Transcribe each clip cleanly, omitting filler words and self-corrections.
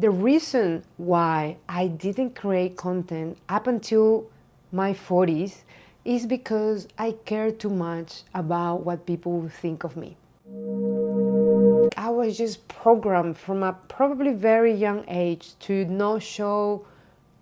The reason why I didn't create content up until my 40s is because I care too much about what people will think of me. I was just programmed from a probably very young age to not show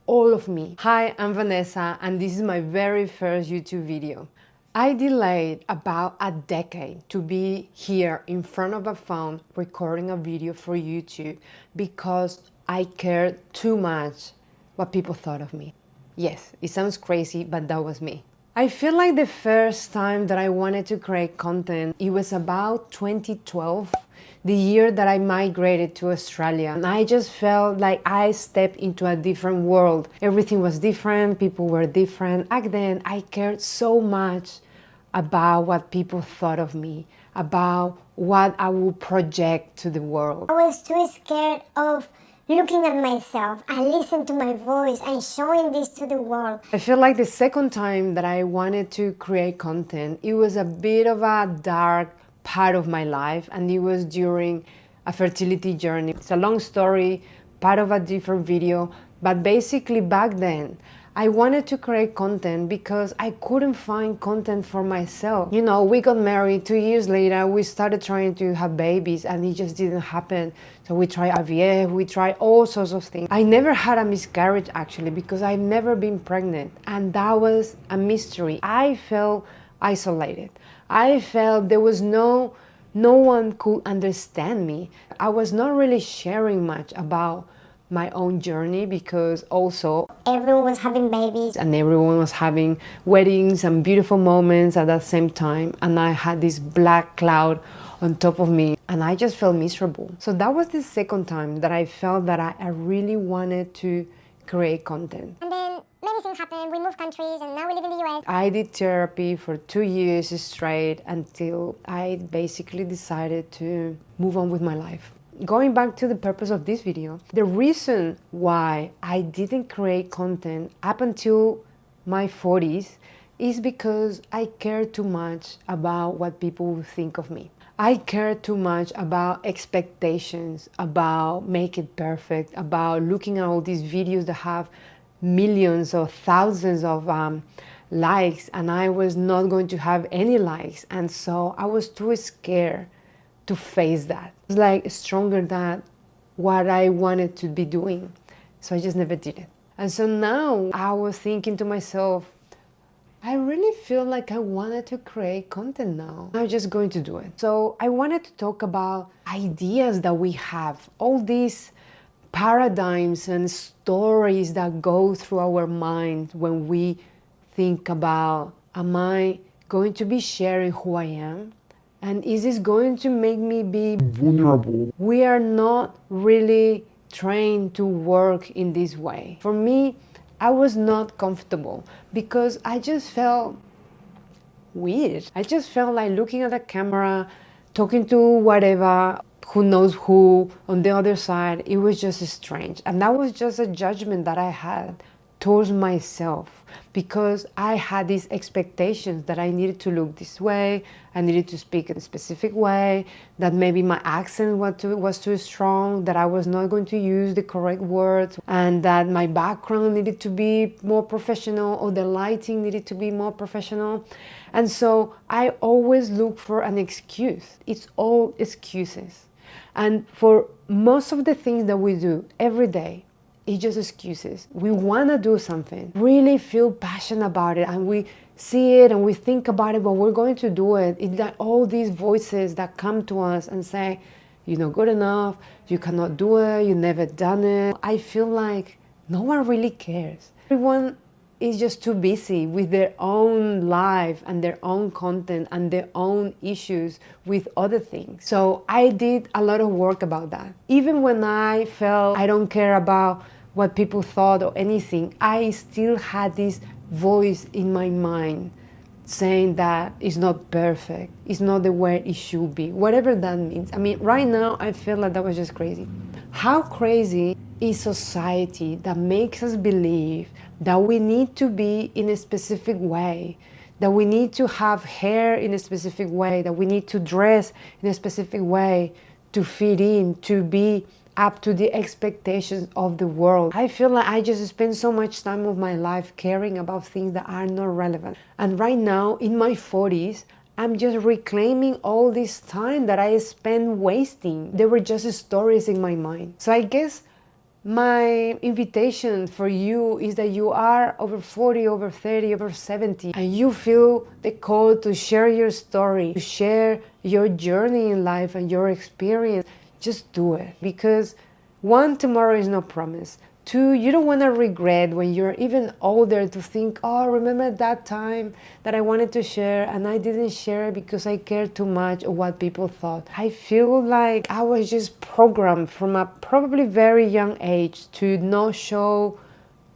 all of me. Hi, I'm Vanessa, and this is my very first YouTube video. I delayed about a decade to be here in front of a phone recording a video for YouTube because I cared too much what people thought of me. Yes, it sounds crazy, but that was me. I feel like the first time that I wanted to create content, it was about 2012, the year that I migrated to Australia. And I just felt like I stepped into a different world. Everything was different, people were different. Back then, I cared so much about what people thought of me, about what I would project to the world. I was too scared of looking at myself and listening to my voice and showing this to the world. I feel like the second time that I wanted to create content, it was a bit of a dark part of my life, and it was during a fertility journey. It's a long story, part of a different video, but basically back then, I wanted to create content because I couldn't find content for myself. You know, we got married, 2 years later, we started trying to have babies and it just didn't happen. So we tried IVF, we tried all sorts of things. I never had a miscarriage actually because I've never been pregnant, and that was a mystery. I felt isolated. I felt there was no one could understand me. I was not really sharing much about my own journey because also everyone was having babies and everyone was having weddings and beautiful moments at the same time, and I had this black cloud on top of me and I just felt miserable. So that was the second time that I felt that I really wanted to create content. and then many things happened. We moved countries and now we live in the US. I did therapy for 2 years straight until I basically decided to move on with my life. Going back to the purpose of this video, the reason why I didn't create content up until my 40s is because I care too much about what people will think of me. I care too much about expectations, about make it perfect, about looking at all these videos that have millions or thousands of likes, and I was not going to have any likes, and so I was too scared to face that. It's like stronger than what I wanted to be doing. So I just never did it. And so now I was thinking to myself, I really feel like I wanted to create content now. I'm just going to do it. So I wanted to talk about ideas that we have, all these paradigms and stories that go through our mind when we think about, am I going to be sharing who I am? And is this going to make me be vulnerable? We are not really trained to work in this way. For me, I was not comfortable because I just felt weird. I just felt like looking at the camera, talking to whatever, who knows who on the other side. It was just strange. And that was just a judgment that I had towards myself because I had these expectations that I needed to look this way, I needed to speak in a specific way, that maybe my accent was too strong, that I was not going to use the correct words, and that my background needed to be more professional or the lighting needed to be more professional. And so I always look for an excuse. It's all excuses. And for most of the things that we do every day, it's just excuses. We want to do something, really feel passionate about it, and we see it and we think about it, but we're going to do it. It's like all these voices that come to us and say, you're not good enough, you cannot do it, you've never done it. I feel like no one really cares. Everyone is just too busy with their own life and their own content and their own issues with other things. So I did a lot of work about that. Even when I felt I don't care about what people thought or anything, I still had this voice in my mind saying that it's not perfect, it's not the way it should be, whatever that means. I mean, right now I feel like that was just crazy. How crazy is society that makes us believe that we need to be in a specific way, that we need to have hair in a specific way, that we need to dress in a specific way to fit in, to be up to the expectations of the world. I feel like I just spend so much time of my life caring about things that are not relevant. And right now, in my 40s, I'm just reclaiming all this time that I spent wasting. They were just stories in my mind. So I guess my invitation for you is that you are over 40, over 30, over 70, and you feel the call to share your story, to share your journey in life and your experience. Just do it. Because one, tomorrow is no promise. Two, you don't want to regret when you're even older to think, oh, remember that time that I wanted to share and I didn't share it because I cared too much of what people thought. I feel like I was just programmed from a probably very young age to not show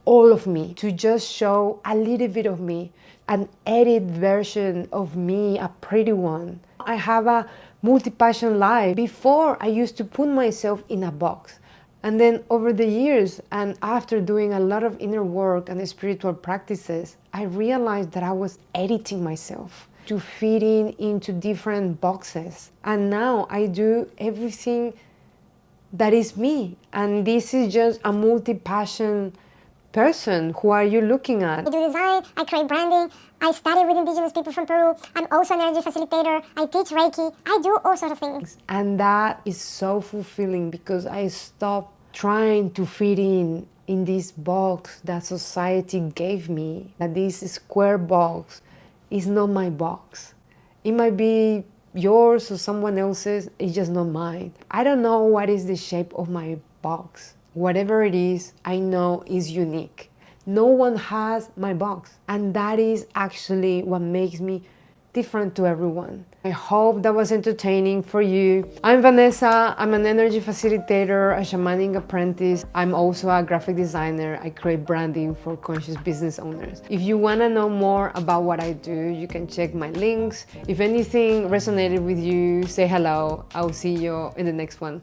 all of me, to just show a little bit of me, an edited version of me, a pretty one. I have a multi-passion life. Before, I used to put myself in a box. And then over the years, and after doing a lot of inner work and spiritual practices, I realized that I was editing myself to fit into different boxes. And now I do everything that is me. And this is just a multi-passion person. Who are you looking at? I do design, I create branding, I study with indigenous people from Peru, I'm also an energy facilitator, I teach Reiki, I do all sorts of things. And that is so fulfilling because I stopped trying to fit in this box that society gave me, that this square box is not my box. It might be yours or someone else's, it's just not mine. I don't know what is the shape of my box. Whatever it is, I know is unique. No one has my box. And that is actually what makes me different to everyone. I hope that was entertaining for you. I'm Vanessa. I'm an energy facilitator, a shamanic apprentice. I'm also a graphic designer. I create branding for conscious business owners. If you want to know more about what I do, you can check my links. If anything resonated with you, say hello. I'll see you in the next one.